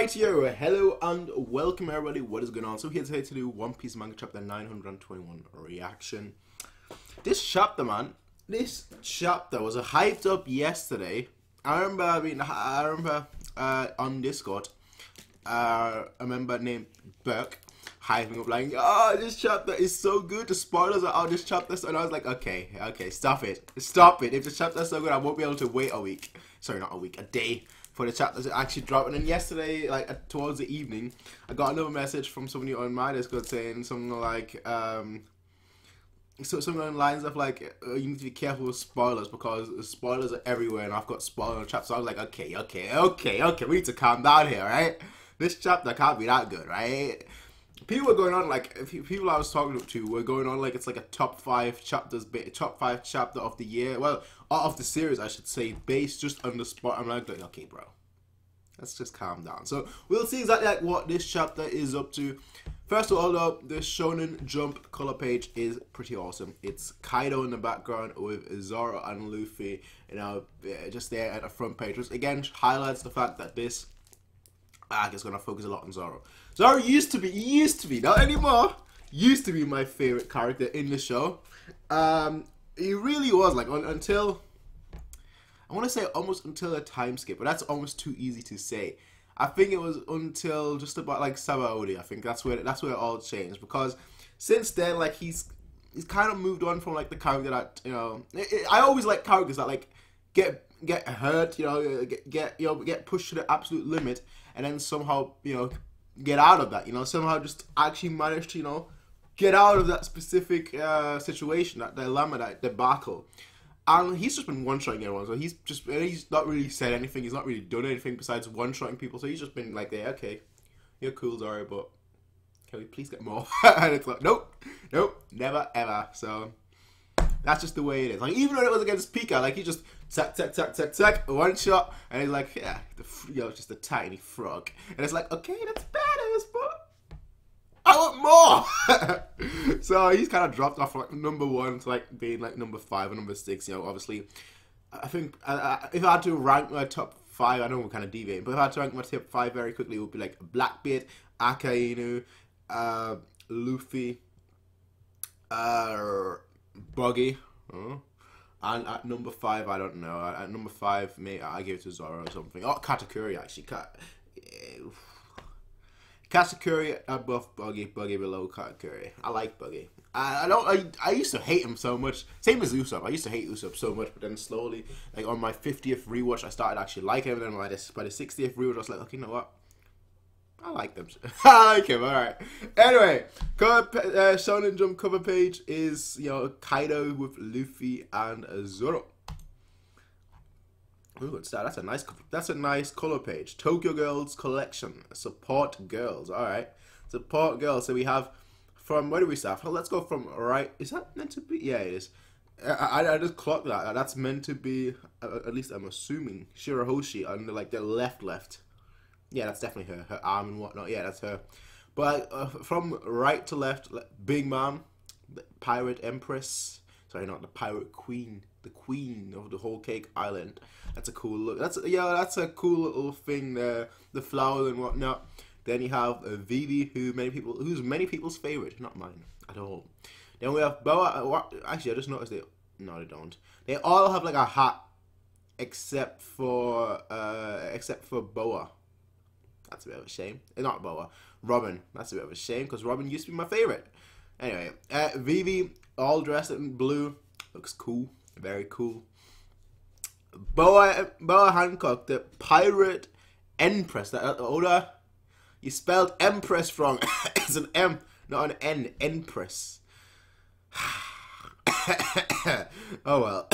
Alright, yo, hello and welcome everybody. What is going on? So here today to do One Piece manga chapter 921 reaction. This chapter, man, this chapter was hyped up yesterday. I remember on Discord, a member named Burke hyping up like, oh, this chapter is so good, the spoilers are out this chapter. And I was like, okay, stop it. If the chapter is so good, I won't be able to wait a week. Sorry, not a week, a day for the chapter to actually drop. And then yesterday, like towards the evening, I got another message from somebody on my Discord saying something like, something along the lines of like, you need to be careful with spoilers because spoilers are everywhere, and I've got spoiler chapters. So I was like, okay, we need to calm down here, right? This chapter can't be that good, right? People were going on like, people I was talking to were going on like it's like a top 5 chapter of the year, well, of the series I should say, based just on the spot. I'm like, okay, bro, let's just calm down. So we'll see exactly like what this chapter is up to. First of all, though, the Shonen Jump color page is pretty awesome. It's Kaido in the background with Zoro and Luffy, you know, just there at the front page, which again highlights the fact that this arc is gonna focus a lot on Zoro. Zoro used to be, not anymore, used to be my favorite character in the show. He really was, like, until, I want to say almost until a time skip, but that's almost too easy to say. I think it was until just about like Sabaody. I think that's where it all changed, because since then, like, he's kind of moved on from like the character that, you know, I always like characters that like get hurt, you know, get pushed to the absolute limit, and then somehow, you know, get out of that, you know, somehow just actually manage to, you know, get out of that specific situation, that dilemma, that debacle. And he's just been one-shotting everyone, so he's not really said anything, he's not really done anything besides one-shotting people, so he's just been like, yeah, okay, you're cool, Zoro, but can we please get more? And it's like, nope, never, ever. So that's just the way it is. Like, even when it was against Pika, like, he just tack, one shot, and he's like, yeah, you know, just a tiny frog. And it's like, okay, that's badass, but I want more. So he's kind of dropped off from like number 1 to like being like number 5 or number 6. You know, obviously, I think if I had to rank my top 5, I know we're kind of deviating, but if I had to rank my top 5 very quickly, it would be like Blackbeard, Akainu, Luffy, Buggy, and at number 5, I don't know. At number 5, maybe I give it to Zoro or something. Oh, Katakuri actually. Katakuri above Buggy, Buggy below Katakuri. I like Buggy. I used to hate him so much. Same as Usopp. I used to hate Usopp so much, but then slowly, like on my 50th rewatch, I started actually liking him. And then by the 60th rewatch, I was like, okay, you know what? I like them. I like him. All right. Anyway, Shonen Jump cover page is, you know, Kaido with Luffy and Zoro. Ooh, what's that? That's a nice color page. Tokyo Girls collection. Support girls. All right. Support girls. So we have from, where do we start? Well, let's go from right. Is that meant to be? Yeah, it is. I just clocked that. That's meant to be, at least I'm assuming, Shirahoshi on the, like the left. Yeah, that's definitely her arm and whatnot. Yeah, that's her. But from right to left, Big Mom, the Pirate Empress. Sorry, not the Pirate Queen. The queen of the whole Cake Island. That's a cool look. That's a cool little thing there. The flowers and whatnot. Then you have Vivi, who's many people's favorite, not mine at all. Then we have Boa. Actually, I just noticed no, they don't. They all have like a hat, except for Boa. That's a bit of a shame. Not Boa. Robin. That's a bit of a shame because Robin used to be my favorite. Anyway, Vivi, all dressed in blue, looks cool. Very cool. Boa Hancock, the Pirate Empress. That Oda, you spelled Empress wrong. It's an M, not an N. Empress. Oh well.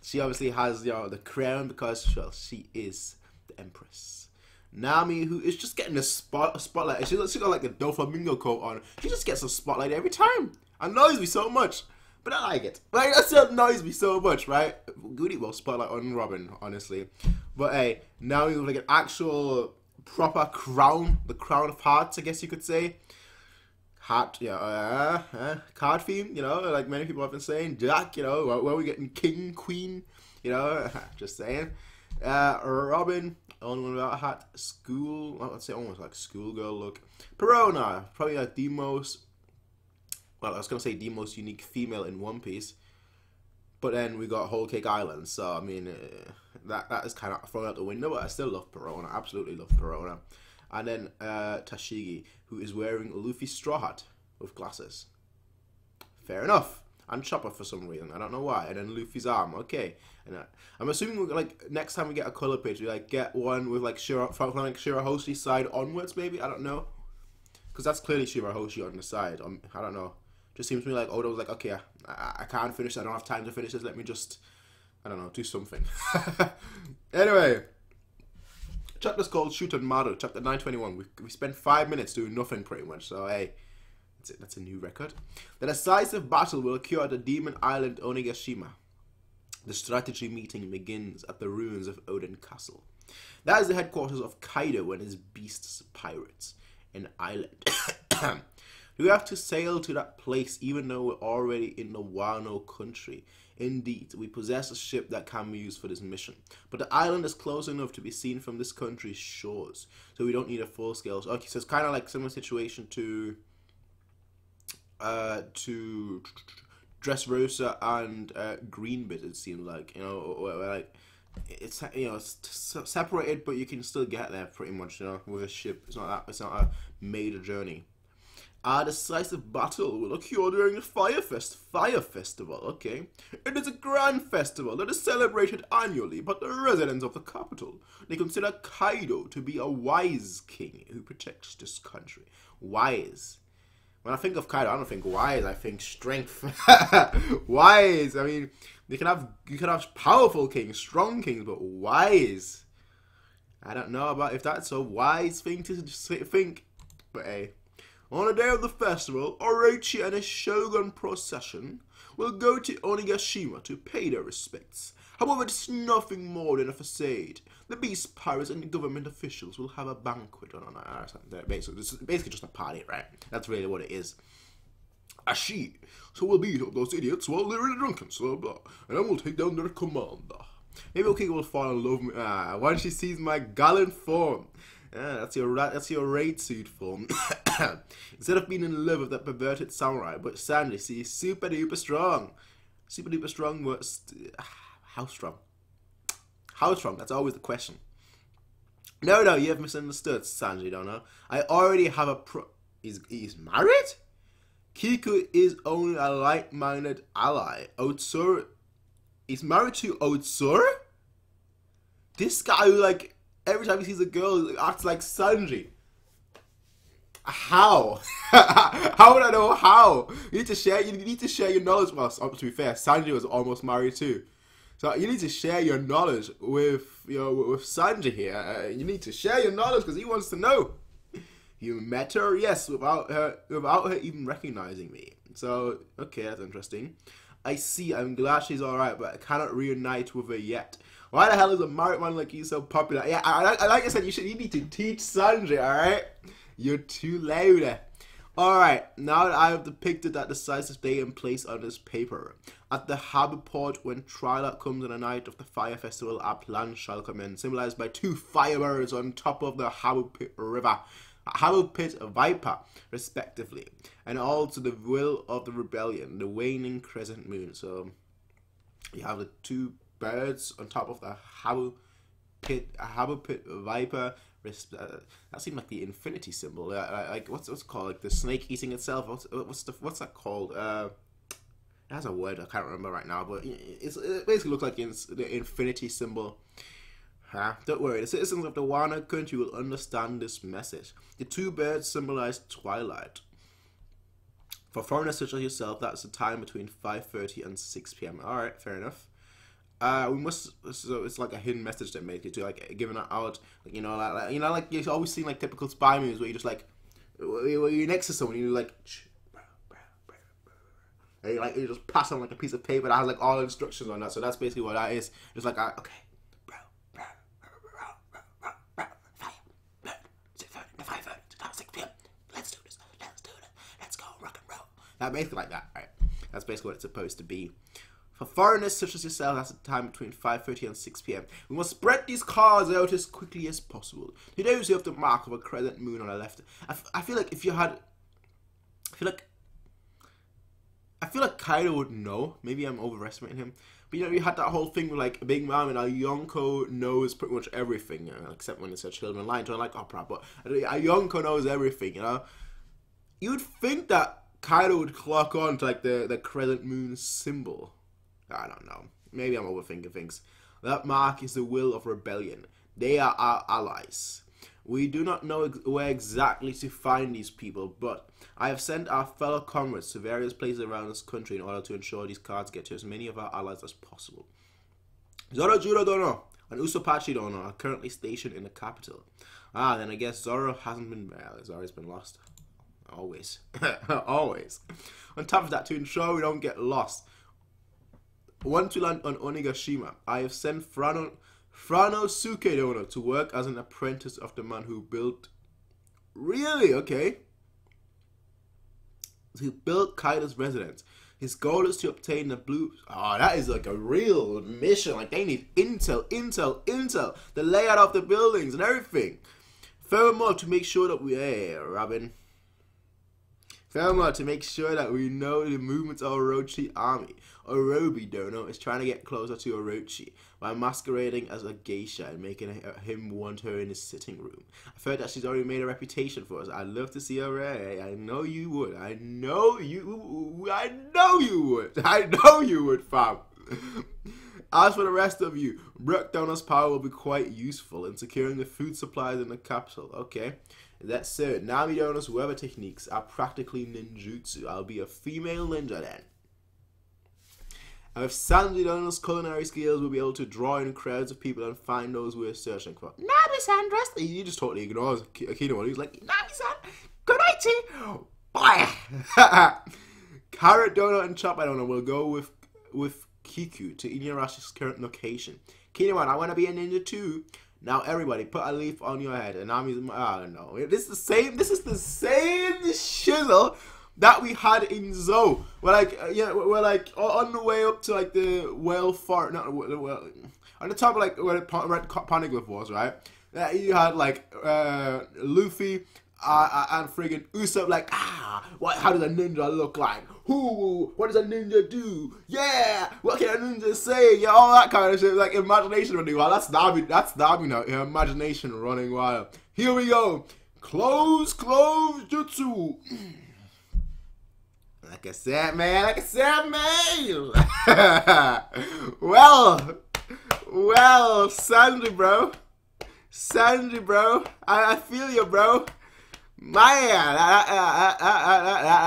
She obviously has, you know, the crown because, well, she is the Empress. Nami, who is just getting a spotlight. She got like a Doflamingo coat on. She just gets a spotlight every time. Annoys me so much. But I like it. Like, that still annoys me so much, right? Goody will spotlight on Robin, honestly. But hey, now we have like an actual proper crown. The crown of hearts, I guess you could say. Heart, yeah, card theme, you know, like many people have been saying. Jack, you know, where are we getting king, queen, you know, just saying. Robin, only one without a hat. School, I'd say almost like schoolgirl look. Perona, probably like the most, well, I was gonna say the most unique female in One Piece, but then we got Whole Cake Island, so I mean, that is kind of thrown out the window, but I still love Perona, absolutely love Perona. And then Tashigi, who is wearing Luffy's straw hat with glasses. Fair enough. And Chopper for some reason, I don't know why. And then Luffy's arm, okay. And I'm assuming like next time we get a color page, we like get one with like from like Shirahoshi's side onwards, maybe. I don't know, because that's clearly Shirahoshi on the side. I don't know. Just seems to me like Oda was like, okay, I can't finish. I don't have time to finish this. Let me just, I don't know, do something. Anyway, chapter's called Shoot and Maru, chapter 921. We spent 5 minutes doing nothing pretty much. So hey. That's a new record. The decisive battle will occur at the Demon Island Onigashima. The strategy meeting begins at the ruins of Odin Castle. That is the headquarters of Kaido and his beasts pirates. An island. We have to sail to that place even though we're already in the Wano country. Indeed, we possess a ship that can be used for this mission. But the island is close enough to be seen from this country's shores. So we don't need a full scale. Okay, so it's kind of like similar situation to Dressrosa and Greenbit, it seemed like, you know, like it's, you know, it's separated, but you can still get there pretty much, you know, with a ship. It's not a major journey. Our decisive battle will occur during the Fire Festival, okay? It is a grand festival that is celebrated annually by the residents of the capital. They consider Kaido to be a wise king who protects this country. Wise. When I think of Kaido, I don't think wise, I think strength. Wise. I mean, you can have powerful kings, strong kings, but wise. I don't know about if that's a wise thing to think. But hey, on the day of the festival, Orochi and his Shogun procession will go to Onigashima to pay their respects. However, it's nothing more than a facade. The beast pirates and the government officials will have a banquet on our side. Basically, it's basically just a party, right? That's really what it is. Ashi, so we'll beat up those idiots while they're in a drunken club, and then we'll take down their commander. Maybe Okiki will fall in love with me once she sees my gallant form. That's your raid suit form. Instead of being in love with that perverted samurai, but Sanji, she's super duper strong. Super duper strong, but how strong? How strong? That's always the question. No, you have misunderstood, Sanji, don't know. I already have a He's married? Kiku is only a like-minded ally. Otsuru... He's married to Otsuru? This guy who, like, every time he sees a girl, he acts like Sanji. How? How would I know how? You need to share your knowledge. Well, to be fair, Sanji was almost married too. So you need to share your knowledge with with Sanji here. You need to share your knowledge because he wants to know. You met her, yes, without her even recognizing me. So okay, that's interesting. I see. I'm glad she's alright, but I cannot reunite with her yet. Why the hell is a married man like you so popular? Yeah, like I said, you need to teach Sanji. All right, you're too loud. Alright, now that I have depicted that decisive day and place on this paper, at the harbour port when twilight comes on the night of the fire festival, our plan shall commence, symbolized by two firebirds on top of the Harbour Pit River, Harbour Pit Viper, respectively, and all to the will of the rebellion, the waning crescent moon. So, you have the two birds on top of the Harbour Pit Viper. That seemed like the infinity symbol. Like what's it called? Like the snake eating itself. What's that called? It has a word I can't remember right now, but it basically looks like the infinity symbol. Don't worry, the citizens of the Wano country will understand this message. The two birds symbolize twilight. For foreigners such as yourself, that's the time between 5:30 and 6 p.m. All right, fair enough. So it's like a hidden message that makes it to like giving it out, like, like you've always seen like typical spy movies where you just like, you're next to someone, and you're like, and you just pass on like a piece of paper that has like all instructions on that. So that's basically what that is. Just like, okay, let's do this, let's go rock and roll. That basically like that, right? That's basically what it's supposed to be. For foreigners such as yourself, that's a time between 5:30 and 6 p.m. We must spread these cards out as quickly as possible. To those who have the mark of a crescent moon on the left. I feel like if you had... I feel like Kaido would know. Maybe I'm overestimating him. But you know, you had that whole thing with like Big Mom and Yonko knows pretty much everything, you know, except when it's a children line. So I'm like, oh, crap. But Yonko knows everything, you know. You'd think that Kaido would clock on to like the crescent moon symbol. I don't know. Maybe I'm overthinking things. That mark is the will of rebellion. They are our allies. We do not know where exactly to find these people, but I have sent our fellow comrades to various places around this country in order to ensure these cards get to as many of our allies as possible. Zoro Juro Dono and Usopachi Dono are currently stationed in the capital. Ah, then I guess Zoro hasn't been... Well, Zoro's been lost. Always. Always. On top of that, to ensure we don't get lost, once we land on Onigashima, I have sent Franosuke Dono to work as an apprentice of the man who built... Really? Okay. Who built Kaido's residence. His goal is to obtain the blue... Oh, that is like a real mission. Like, they need intel. The layout of the buildings and everything. Furthermore, to make sure that we... Hey, Robin. Furthermore, to make sure that we know the movements of Orochi army. Orobi Dono is trying to get closer to Orochi by masquerading as a geisha and making him want her in his sitting room. I've heard that she's already made a reputation for us. I'd love to see her. I know you would. I know you would, fam. As for the rest of you, Brook Dono's power will be quite useful in securing the food supplies in the capital. Okay. That's so. Nami Dono's weather techniques are practically ninjutsu. I'll be a female ninja then. And with Sanji Dono's culinary skills, we'll be able to draw in crowds of people and find those we're searching for. Nami-san dressed... He just totally ignores Akino. He's like, Nami-san, konnichi! Bye! Carrot Dono and Chopper Dono will go with Kiku to Inuyasha's current location. Kinemon, I want to be a ninja too. Now everybody, put a leaf on your head. And Nami's... I don't know. This is the same shizzle that we had in Zou. We're like, we're like on the way up to like the well far, not well, on the top of like where the red poneglyph was, right? You had like Luffy and friggin' Usopp like, what? How does a ninja look like? What does a ninja do? Yeah, what can a ninja say? Yeah, all that kind of shit. Like imagination running wild. That's Nami now. Imagination running wild. Here we go. Close jutsu. Like I said, man. Well, Sanji, bro. I feel you, bro. Man,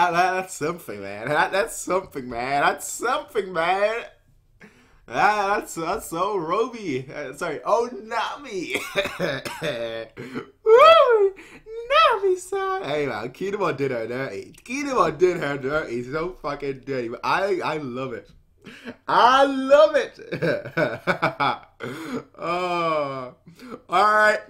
that's something, man. That's something, man. That's so Roby. Sorry. Oh, Nami. Woo! Nami-san. Hey, man. Kinemon did her dirty. So fucking dirty. But I love it. Oh. Alright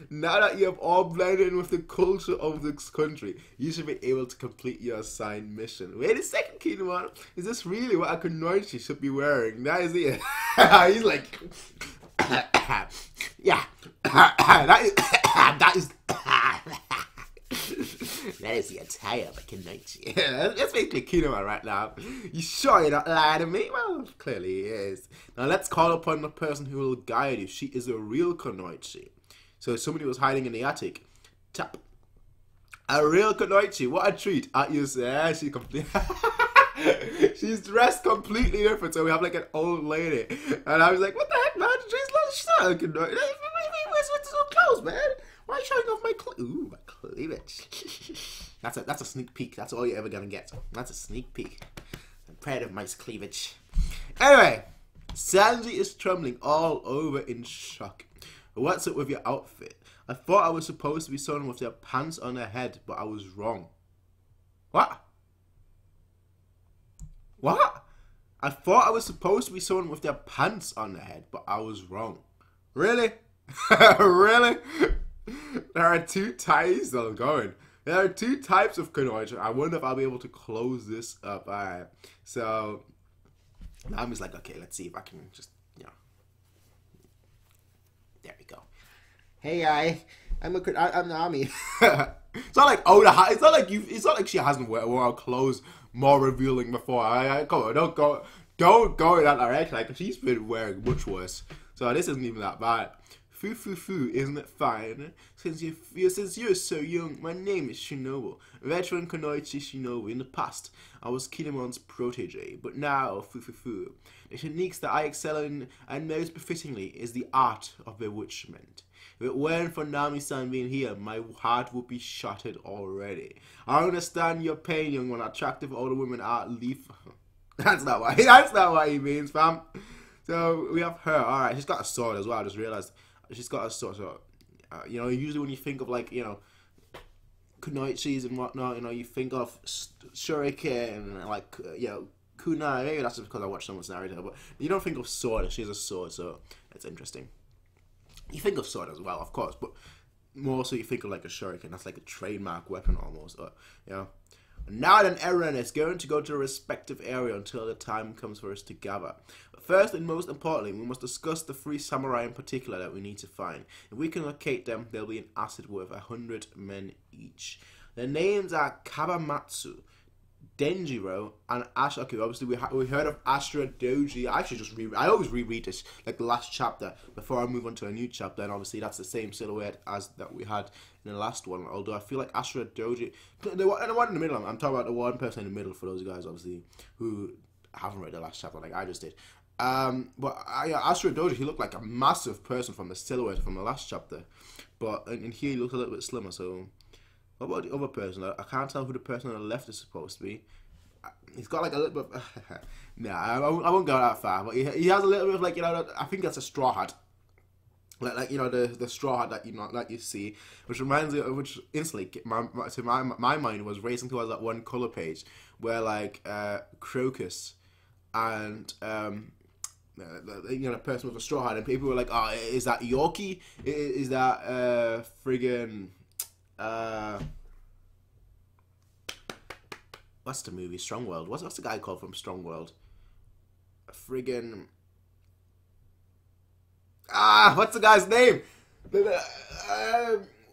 now that you have all blended in with the culture of this country, you should be able to complete your assigned mission. Wait a second, Kinemon. Is this really what a kunoichi should be wearing? That is it. He's like, yeah. That is the attire of a kunoichi. That's basically Kinemon right now. You sure you're not lying to me? Well, clearly he is. Now let's call upon the person who will guide you. She is a real kunoichi. So somebody was hiding in the attic. Tap. A real kunoichi. What a treat. You say she complete. She's dressed completely different. So we have like an old lady, and I was like, "What the heck, man? She's not a kunoichi. Where's those clothes, man? Why are you showing off my Ooh, my cleavage." That's a sneak peek. That's all you're ever gonna get. That's a sneak peek. I'm proud of my cleavage. Anyway, Sanji is trembling all over in shock. What's up with your outfit? I thought I was supposed to be someone with their pants on their head, but I was wrong. What? I thought I was supposed to be someone with their pants on their head, but I was wrong. Really? Really? There are two types that I'm going. There are two types of kunoichi. I wonder if I'll be able to close this up. Alright. So, Nami's like, okay, let's see if I can just, you know. There we go. Hey, I'm Nami. It's not like it's not like it's not like she hasn't worn clothes more revealing before. Come on, don't go in that direction. Like she's been wearing much worse. So this isn't even that bad. Foo, isn't it fine? Since you're so young, my name is Shinobu, veteran Kunoichi Shinobu. In the past, I was Kinemon's protege, but now, foo. The techniques that I excel in, and most befittingly, is the art of bewitchment. If it weren't for Nami-san being here, my heart would be shattered already. I understand your pain, young one. Attractive older women are leaf. That's not what he means, fam. So we have her. All right, she's got a sword as well. I just realized she's got a sword. So, you know, usually when you think of like, you know, kunoichis and whatnot, you know, you think of shuriken and like, you know, kunai. Maybe that's just because I watched someone's narrator, but you don't think of sword. She has a sword, so it's interesting. You think of sword as well, of course, but more so you think of like a shuriken. That's like a trademark weapon almost, you know. Now then, everyone is going to go to a respective area until the time comes for us to gather. But first and most importantly, we must discuss the 3 samurai in particular that we need to find. If we can locate them, they'll be an asset worth 100 men each. Their names are Kawamatsu, Denjiro, and Ash. Okay, obviously we heard of Ashura Doji. I always reread this, like the last chapter, before I move on to a new chapter, and obviously that's the same silhouette as that we had in the last one. Although I feel like Ashura Doji, the one in the middle. I'm talking about the one person in the middle for those guys, obviously, who haven't read the last chapter like I just did. But Ashura Doji, he looked like a massive person from the silhouette from the last chapter, but in here he looks a little bit slimmer. So. What about the other person? I can't tell who the person on the left is supposed to be. He's got like a little bit. Nah, I won't go that far. But he has a little bit of like, you know, I think that's a straw hat. Like you know the straw hat that you see, which reminds me, which instantly to my mind was racing towards that one color page where like Crocus and you know, the person with a straw hat, and people were like, oh, is that Yorkie? Is that friggin' what's the movie? Strong World. What's the guy called from Strong World? Friggin' what's the guy's name?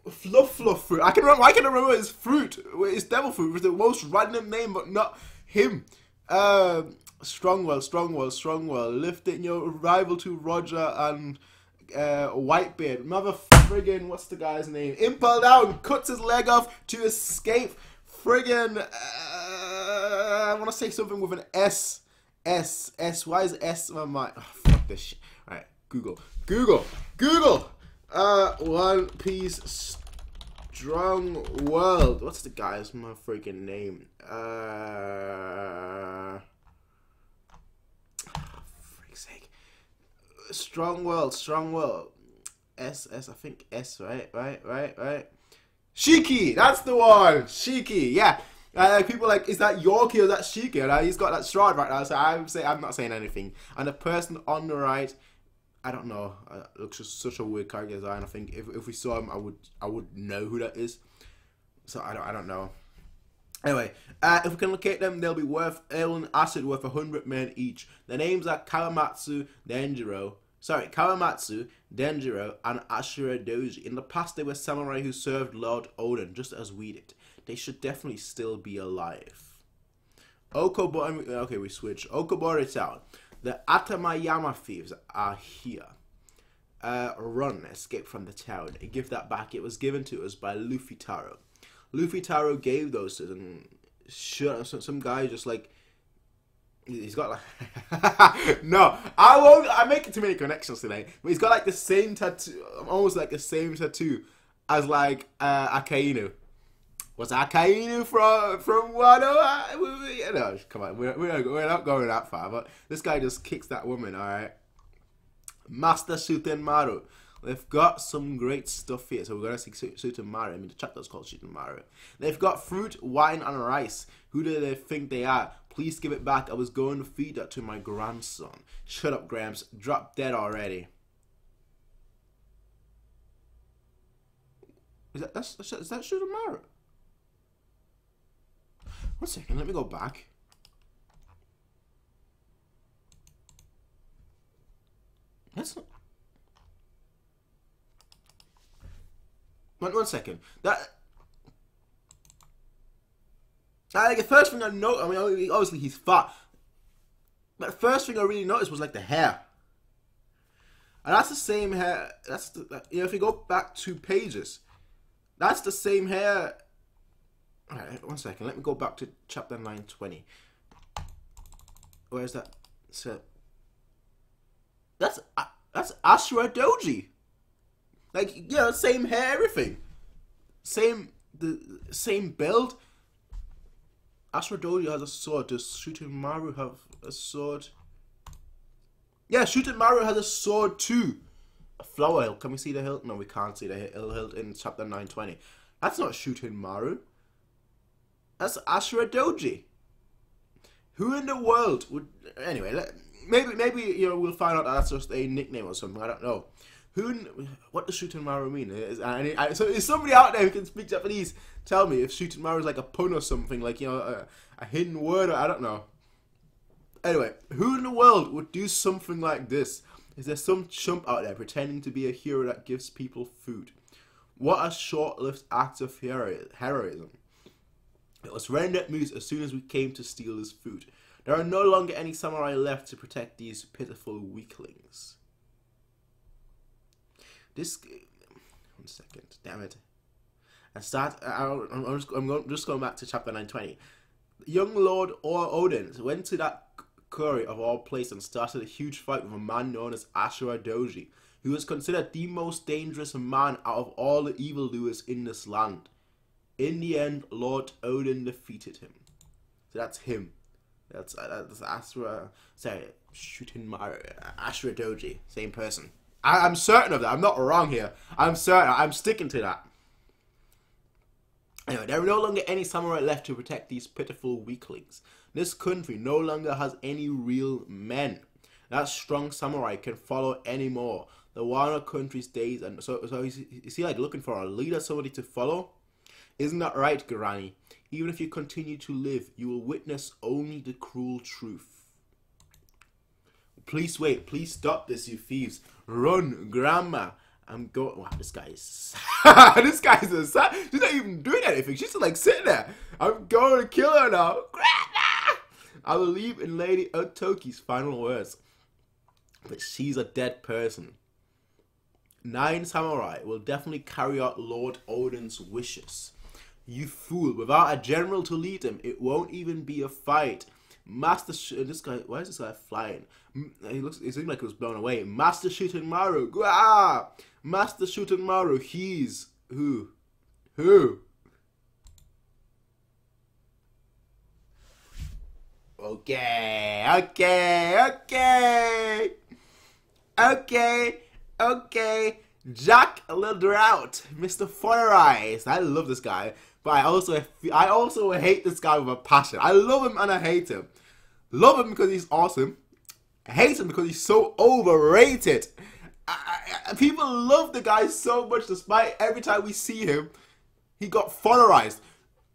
Fluff fruit. I can remember his fruit. His devil fruit was the most random name, but not him. Strongwell. Lifting your rival to Roger and Whitebeard. Mother friggin', what's the guy's name? Impel Down cuts his leg off to escape. Friggin', I want to say something with an S. Why is S in my mind? Oh, fuck this shit. Alright, Google. One Piece Strong World. What's the guy's my freaking name? Freak's sake. Strong World. S, I think S, right? Shiki, that's the one. Shiki, yeah. People are like, is that Yorkie or is that Shiki? And he's got that stride right now, so I would say I'm not saying anything. And the person on the right, I don't know. Looks just such a weird character design. I think if we saw him, I would know who that is. So I don't know. Anyway, if we can locate them, they'll be worth an acid worth 100 men each. Their names are Kawamatsu, Denjiro, and Ashura Doji. In the past, they were samurai who served Lord Odin, just as we did. They should definitely still be alive. Okobori, okay, we switch. Okobori Town. The Atamayama thieves are here. Run, escape from the town, and give that back. It was given to us by Luffy Taro. Luffy Taro gave those to them. Some guy just like, he's got like no, I won't. I'm making too many connections today. But he's got like the same tattoo, almost like the same tattoo as like Akainu. Was Akainu from Wano? No, come on, we're not going that far. But this guy just kicks that woman. All right, Master Sutenmaru. They've got some great stuff here. So we're going to see Sutenmaru. I mean, the chapter's called Sutenmaru. They've got fruit, wine, and rice. Who do they think they are? Please give it back. I was going to feed that to my grandson. Shut up, Gramps. Drop dead already. Is that Sutenmaru? 1 second. Let me go back. That's not... One second. That... Like, the first thing I noticed, I mean, obviously he's fat. But the first thing I really noticed was, like, the hair. And that's the same hair, that's the, you know, if you go back 2 pages, that's the same hair. Alright, one second, let me go back to chapter 920. Where's that? So, that's Ashura Doji. Like, yeah, same hair, everything. Same build. Ashura Doji has a sword. Does Shooten have a sword? Yeah, Shooten has a sword too. A flower hilt. Can we see the hilt? No, we can't see the hilt in chapter 920. That's not Shooten. That's Ashura Doji. Who in the world would... Anyway, maybe you know, we'll find out that that's just a nickname or something. I don't know. What does Shooten mean? So is somebody out there who can speak Japanese tell me if Shooten is like a pun or something, like, you know, a hidden word, or I don't know. Anyway, who in the world would do something like this? Is there some chump out there pretending to be a hero that gives people food? What a short-lived act of heroism. It was rendered moot as soon as we came to steal his food. There are no longer any samurai left to protect these pitiful weaklings. This... One second, damn it. I'm just going back to chapter 920. Young Lord Odin went to that quarry of all places and started a huge fight with a man known as Ashura Doji, who was considered the most dangerous man out of all the evildoers in this land. In the end, Lord Odin defeated him. So that's him. That's Ashura. Sorry, Ashura Doji, same person. I'm certain of that. I'm not wrong here. I'm certain. I'm sticking to that. Anyway, there are no longer any samurai left to protect these pitiful weaklings. This country no longer has any real men. That strong samurai can follow anymore. The Wano country's days, and so is he like looking for a leader, somebody to follow? Isn't that right, Garani? Even if you continue to live, you will witness only the cruel truth. Please wait. Please stop this, you thieves. Run, Grandma. I'm going... Wow, this guy is... this guy is a... She's not even doing anything. She's just like sitting there. I'm going to kill her now. Grandma! I believe in Lady Otoki's final words. But she's a dead person. 9 samurai will definitely carry out Lord Odin's wishes. You fool. Without a general to lead them, it won't even be a fight. This guy... Why is this guy flying? It seemed like he was blown away. Master Shooten. Ah! Master Shooten, he's... Who? Okay. Jack Ledrout, Mr. Fire Eyes. I love this guy, but I also hate this guy with a passion. I love him and I hate him. Love him because he's awesome. I hate him because he's so overrated. People love the guy so much, despite every time we see him, he got foreized.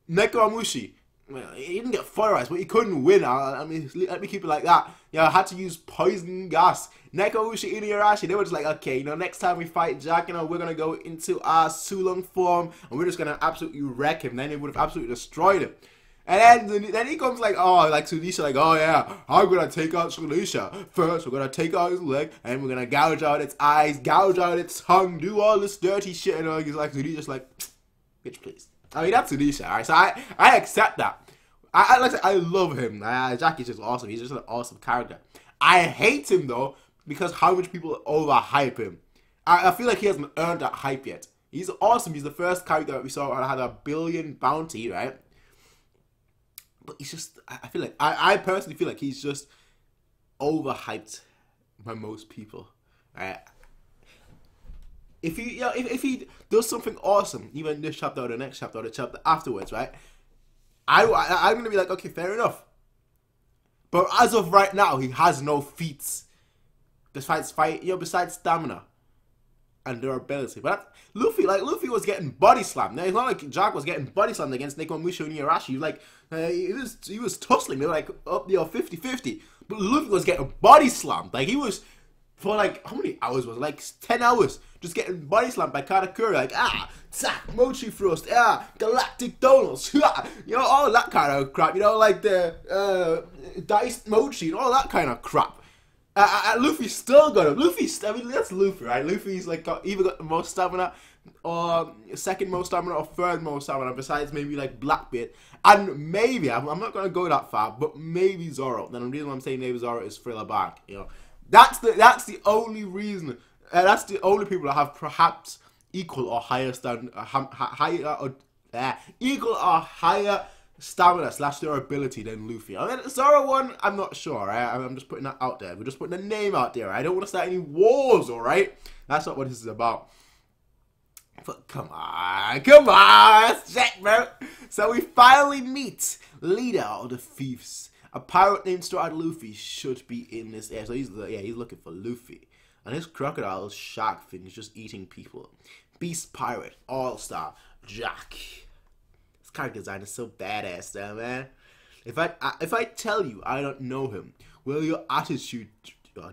Nekomamushi, well, he didn't get foreized, but he couldn't win. I mean, let me keep it like that. You know, I had to use poison gas. Nekomamushi, Inuyarashi, they were just like, okay, you know, next time we fight Jack, you know, we're gonna go into our Sulong form, and we're just gonna absolutely wreck him. Then they would have absolutely destroyed him. And then he comes like, oh, like Tsunisha, like, oh yeah, I'm gonna take out Tsunisha. First, we're gonna take out his leg, and we're gonna gouge out its eyes, gouge out its tongue, do all this dirty shit. And he's like, Tsunisha's like, bitch, please. I mean, that's Tsunisha, alright? So I accept that. I love him. Jack is just awesome. He's just an awesome character. I hate him though because how much people overhype him. I feel like he hasn't earned that hype yet. He's awesome. He's the first character that we saw that had a billion bounty, right? But he's just, I feel like, I personally feel like he's just overhyped by most people, right? If he does something awesome, even in this chapter or the next chapter or the chapter afterwards, right? I'm going to be like, okay, fair enough. But as of right now, he has no feats. Besides stamina and durability. But Luffy was getting body slammed. Now, it's not like Jack was getting body slammed against Nekomamushi and Inuyarashi. Like, he was tussling. They were like up 50-50. But Luffy was getting body slammed. Like, he was for like, how many hours was it? Like 10 hours. Just getting body slammed by Katakuri. Like, Zack, Mochi Thrust, Galactic Donuts, you know, all that kind of crap. You know, like the Diced Mochi and all that kind of crap. Luffy still got him. I mean, that's Luffy, right? Luffy's like either got the most stamina, or second most stamina, or third most stamina, besides maybe like Blackbeard. And maybe, I'm not going to go that far, but maybe Zoro. Then the reason I'm saying maybe Zoro is Thriller Bark, you know. That's the only reason. That's the only people that have perhaps equal or higher equal or higher stamina / durability than Luffy. I mean, Zoro one, I'm not sure. Right? I'm just putting that out there. We're just putting a name out there. I don't want to start any wars. All right, that's not what this is about. But come on, that's it, bro. So we finally meet leader of the thieves. A pirate named Straw Luffy should be in this area. So he's looking for Luffy. And his crocodile shark thing is just eating people. Beast Pirate, All-Star, Jack. This character design is so badass though, man. If I tell you I don't know him, will your attitude...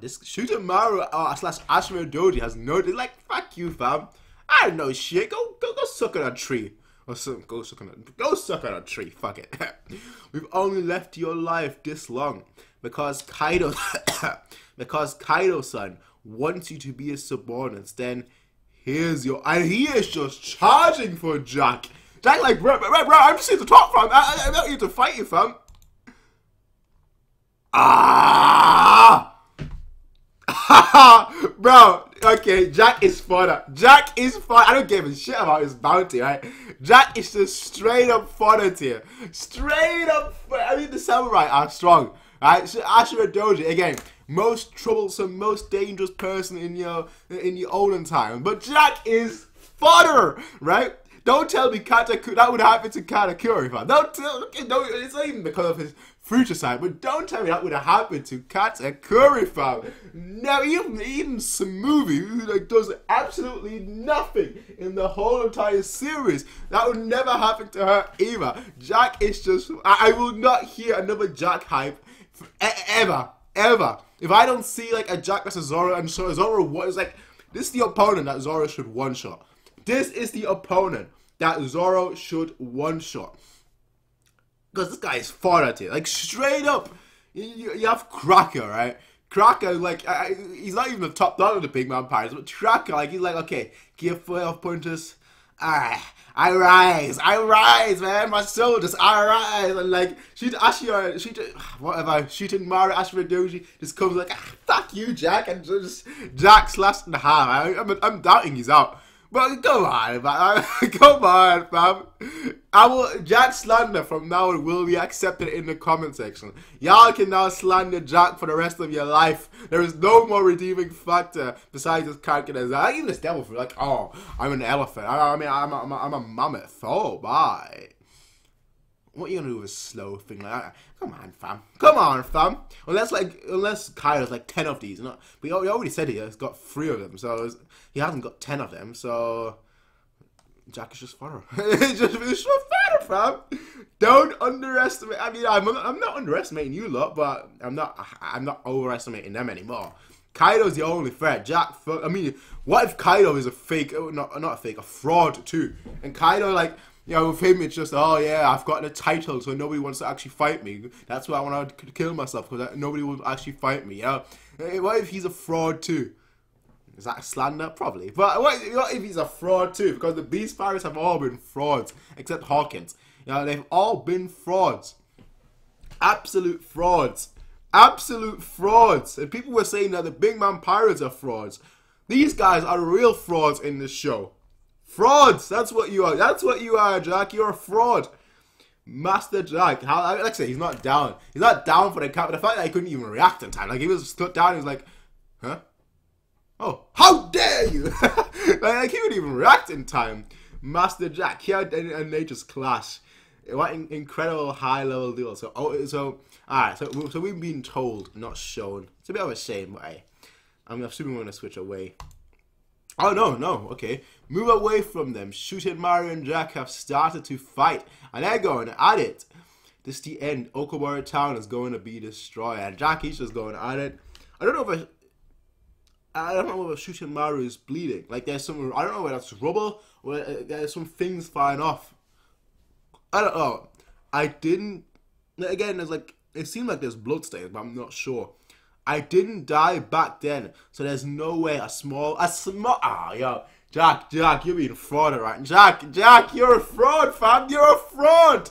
this Shooter-Maru / Ashura Doji has no... Like, fuck you, fam. I don't know shit. Go suck on a tree. Or something. Go suck on a tree. Fuck it. We've only left your life this long because Kaido... because Kaido-san wants you to be his subordinates. Then here's your... And he is just charging for Jack. Jack like, bro, I'm just here to talk, fam. I'm not here to fight you, fam. Bro, okay, Jack is fodder. I don't give a shit about his bounty, right? Jack is just straight up fodder tier. Straight up. I mean, the samurai are strong, right? So Ashura Doji, again, most troublesome, most dangerous person in your olden time. But Jack is fodder, right? Don't tell me that would happen to Katakuri, fam. It's not even because of his future side, but don't tell me that would have happened to Katakuri, fam. No, even Smoothie, who like does absolutely nothing in the whole entire series, that would never happen to her either. Jack is just... I will not hear another Jack hype ever. If I don't see like a Jack versus Zoro, and so Zoro was like, this is the opponent that Zoro should one-shot. This is the opponent that Zoro should one-shot. Because this guy is fodder tier. Like, straight up. You have Cracker, right? Cracker, like, he's not even the top dog of the big man pirates, but Cracker, like, he's like, okay, give 12 pointers. I rise, man. My soldiers, I rise. And like, shooting Mario, Ashura Doji just comes like, fuck you, Jack. And just, Jack slashed in the half. I'm doubting he's out. But come on, man. Come on, fam. Jack slander from now on will be accepted in the comment section. Y'all can now slander Jack for the rest of your life. There is no more redeeming factor besides this character. Even this devil feel like, oh, I'm an elephant. I mean, I'm a mammoth. Oh, bye. What are you gonna do with a slow thing like that? Come on, fam. Unless Kaido's like 10 of these, but he already said he has got 3 of them, so he hasn't got 10 of them. So Jack is just fodder. It's just fodder, fam. Don't underestimate. I mean, I'm not underestimating you lot, but I'm not overestimating them anymore. Kaido's the only threat. Jack, I mean, what if Kaido is a fake? Not a fake, a fraud too. And Kaido like. You know, with him, it's just, oh yeah, I've gotten a title, so nobody wants to actually fight me. That's why I want to kill myself, because nobody will actually fight me, you know? What if he's a fraud too? Is that a slander? Probably. But what if he's a fraud too? Because the Beast Pirates have all been frauds, except Hawkins. You know, they've all been frauds. Absolute frauds. Absolute frauds. And people were saying that the Big Man Pirates are frauds. These guys are real frauds in this show. Frauds! That's what you are. That's what you are, Jack. You're a fraud. Master Jack. Like I say, he's not down. He's not down for the count. But the fact that he couldn't even react in time. Like, he was stood down. He was like, huh? Oh, how dare you! like, he wouldn't even react in time. Master Jack. He had a nature's clash. What incredible high-level deal. So, alright. So we've been told, not shown. It's a bit of a shame, but I'm assuming we're going to switch away. Oh, no, okay. Move away from them. Shooting Mario and Jack have started to fight, and they're going at it. This is the end. Okobara Town is going to be destroyed, and Jack is just going at it. I don't know if I don't know whether Shushamaru is bleeding. Like there's some, I don't know whether that's rubble or there's some things flying off. I don't know. I didn't. Again, there's like it seemed like there's blood stains, but I'm not sure. I didn't die back then, so there's no way a small. Yo, Jack, you're being fraud, right? Jack, you're a fraud, fam. You're a fraud.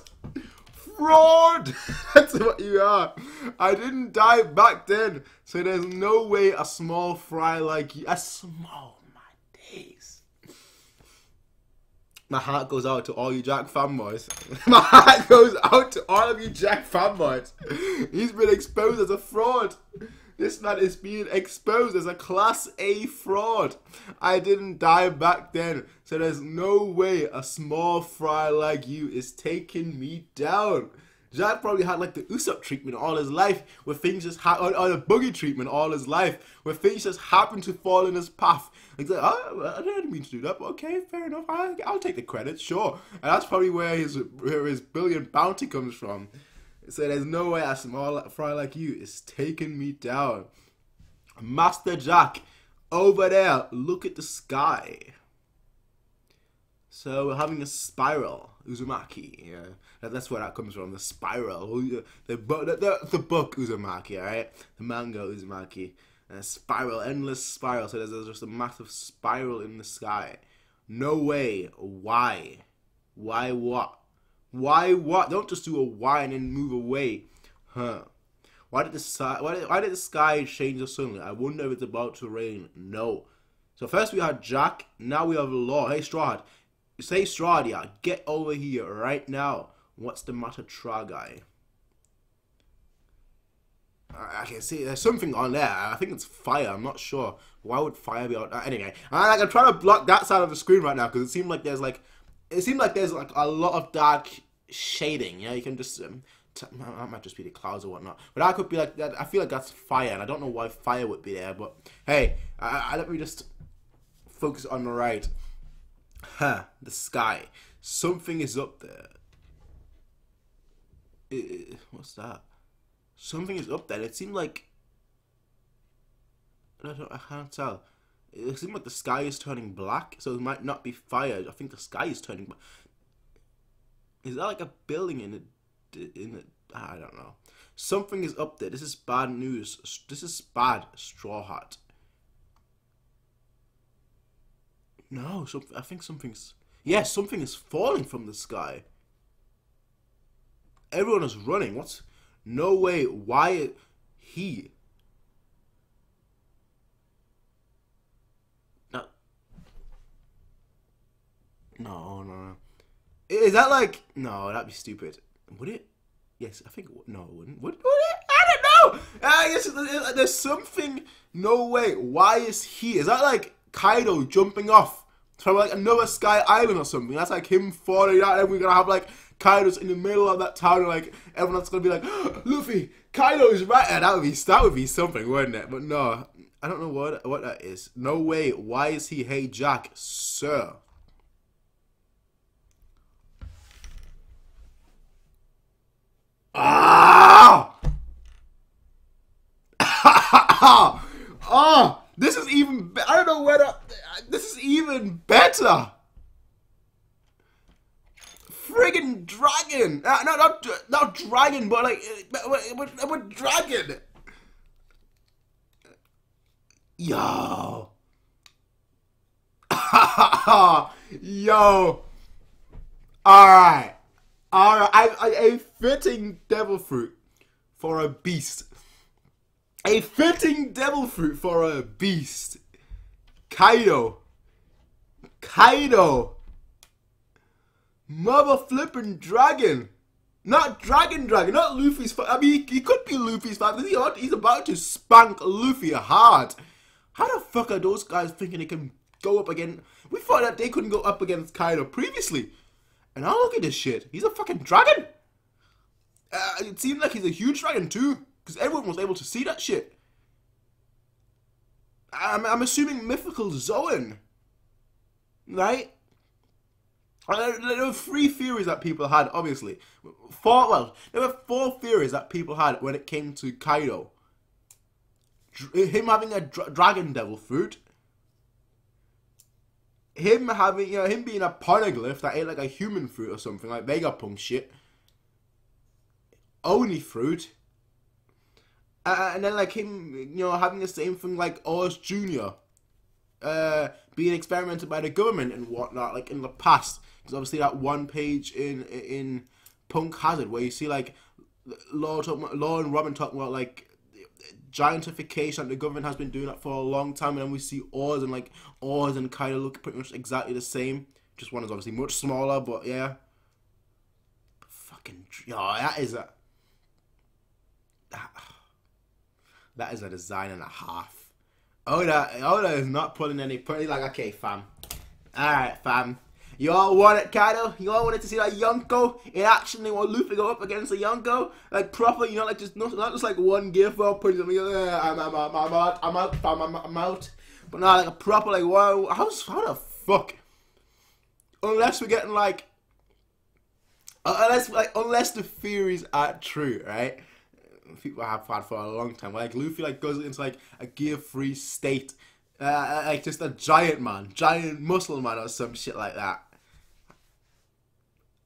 Fraud! That's what you are. I didn't die back then, so there's no way a small fry like you. My days. My heart goes out to all you Jack fanboys. My heart goes out to all of you Jack fanboys. He's been exposed as a fraud. This man is being exposed as a Class A fraud. I didn't die back then, so there's no way a small fry like you is taking me down. Jack probably had like the Usopp treatment all his life, where things just or the boogie treatment all his life, where things just happen to fall in his path. He's like, oh, I didn't mean to do that, but okay, fair enough. I'll take the credit, sure. And that's probably where his brilliant bounty comes from. So there's no way a small fry like you is taking me down. Master Jack, over there, look at the sky. So we're having a spiral, Uzumaki. Yeah, that's where that comes from. The spiral, the book Uzumaki, alright, the manga Uzumaki, and a spiral, endless spiral. So there's just a massive spiral in the sky. No way. Why? Why what? Why what? Don't just do a why and then move away, huh? Why did the sky change so suddenly? I wonder if it's about to rain. No. So first we had Jack, now we have Law. Hey Straw Say Stradia, get over here right now. What's the matter, Tra guy? I can see there's something on there. I think it's fire. I'm not sure. Why would fire be on? Anyway, I'm trying to block that side of the screen right now because it seemed like there's like a lot of dark shading. Yeah, you can just that might just be the clouds or whatnot. But that could be like that. I feel like that's fire, and I don't know why fire would be there. But hey, let me just focus on the right. Huh, the sky. Something is up there. What's that? Something is up there. It seemed like I can't tell. It seemed like the sky is turning black, so it might not be fire. I think the sky is turning black. Is that like a building in it? I don't know. Something is up there. This is bad news. This is bad, Straw Hat. No, I think something's... Yeah, something is falling from the sky. Everyone is running. What's... No way. Why... He... No. Is that like... No, that'd be stupid. Would it? Yes, I think... No, it wouldn't. Would it? I don't know! I guess there's something... No way. Why is he... Is that like Kaido jumping off from like another sky island or something? That's like him falling out, and we're gonna have like Kaido's in the middle of that town, and like everyone's gonna be like, oh, Luffy, Kaido is right, and that would be something, wouldn't it? But no, I don't know what that is. No way. Why is he? Hey Jack, sir. Ah! Oh, this is even. I don't know whether this is even better. Friggin' dragon! Not dragon, but like, but dragon. Yo, yo. All right. A fitting devil fruit for a beast. A fitting devil fruit for a beast. Kaido. Mother flippin' dragon. Not dragon. Not Luffy's. I mean, he could be Luffy's father. He's about to spank Luffy hard. How the fuck are those guys thinking they can go up again? We thought that they couldn't go up against Kaido previously. And now look at this shit. He's a fucking dragon. It seemed like he's a huge dragon too, because everyone was able to see that shit. I'm assuming mythical Zoan, right? There were 3 theories that people had, obviously. There were 4 theories that people had when it came to Kaido. him having a dragon devil fruit, him having, you know, him being a poneglyph that ate like a human fruit or something, like Vegapunk shit, Oni fruit, and then like him, you know, having the same thing like Oz Jr. Being experimented by the government and whatnot, like in the past. Because obviously that one page in Punk Hazard where you see like Law and Robin talking about like giantification. The government has been doing that for a long time, and then we see Oz and Kaido look pretty much exactly the same. Just one is obviously much smaller, but yeah. Fucking, oh, that is a design and a half. Oda is not pulling any. He's like, okay, fam. Alright, fam. You all want it, Kaido? You all wanted to see that Yonko in action? They want Luffy go up against a Yonko? Like, proper, you know, like, just not just like one gif up, putting something, I'm out, fam, I'm out. But not like a proper, like, wow, how the fuck? Unless we're getting, like, unless the theories are true, right? People have had for a long time. Like Luffy, like goes into like a gear-free state, like just a giant muscle man or some shit like that.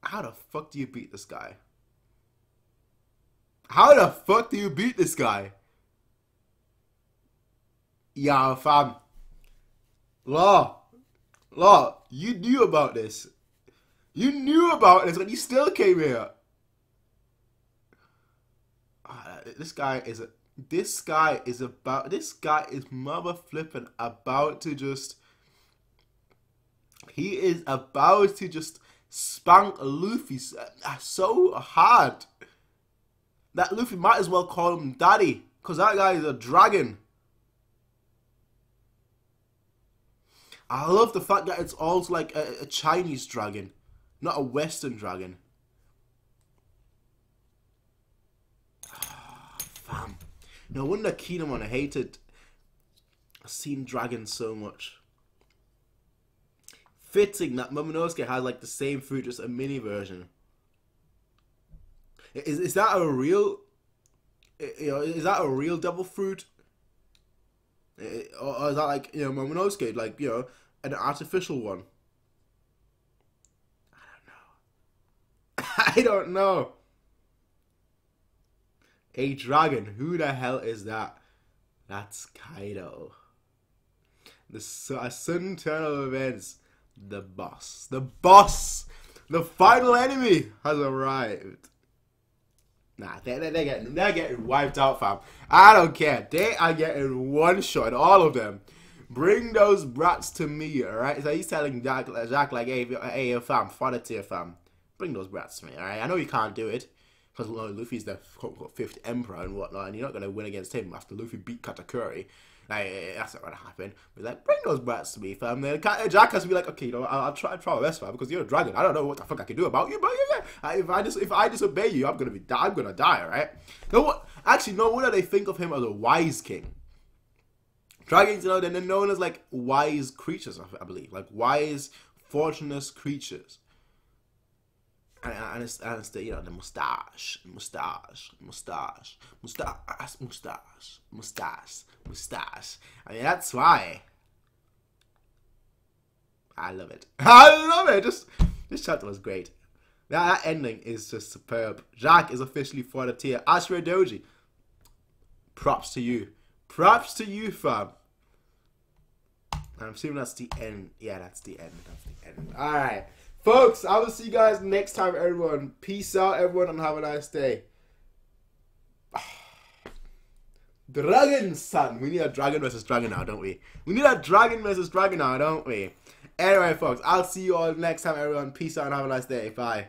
How the fuck do you beat this guy? How the fuck do you beat this guy? Yeah, fam. Law, you knew about this. You knew about this, and you still came here. This guy is mother flipping about to just. He is about to just spank Luffy so hard that Luffy might as well call him daddy, because that guy is a dragon. I love the fact that it's also like a Chinese dragon, not a Western dragon. Fam. No wonder Kinemon hated seeing dragons so much. Fitting that Momonosuke has like the same fruit, just a mini version. Is that a real? You know, is that a real devil fruit? Or is that like, you know, Momonosuke, like, you know, an artificial one? I don't know. A dragon. Who the hell is that? That's Kaido. The sudden turn of events. The boss. The boss. The final enemy has arrived. Nah, they're getting wiped out, fam. I don't care. They are getting one shot. All of them. Bring those brats to me, alright? So he's telling Jack like, hey, fam, father tier, fam. Bring those brats to me, alright? I know you can't do it. Because Luffy's the quote-unquote 5th emperor and whatnot, and you're not going to win against him after Luffy beat Katakuri. Like, that's not going to happen. But like, bring those brats to me, fam. Then Jack has to be like, okay, you know, I'll try my best, fam, because you're a dragon. I don't know what the fuck I can do about you, but yeah. If I disobey you, I'm gonna die, alright? No, what? Actually, no wonder they think of him as a wise king. Dragons, you know, they're known as like wise creatures, I believe, like wise, fortunate creatures. And it's the, you know, the mustache. I mean, that's why I love it. I love it. This chapter was great. That ending is just superb. Jack is officially for the tier. Ashura Doji, props to you. Props to you, fam. I'm assuming that's the end. Yeah, that's the end. Alright. Folks, I will see you guys next time, everyone. Peace out, everyone, and have a nice day. Dragon, son. We need a dragon versus dragon now, don't we? We need a dragon versus dragon now, don't we? Anyway, folks, I'll see you all next time, everyone. Peace out and have a nice day. Bye.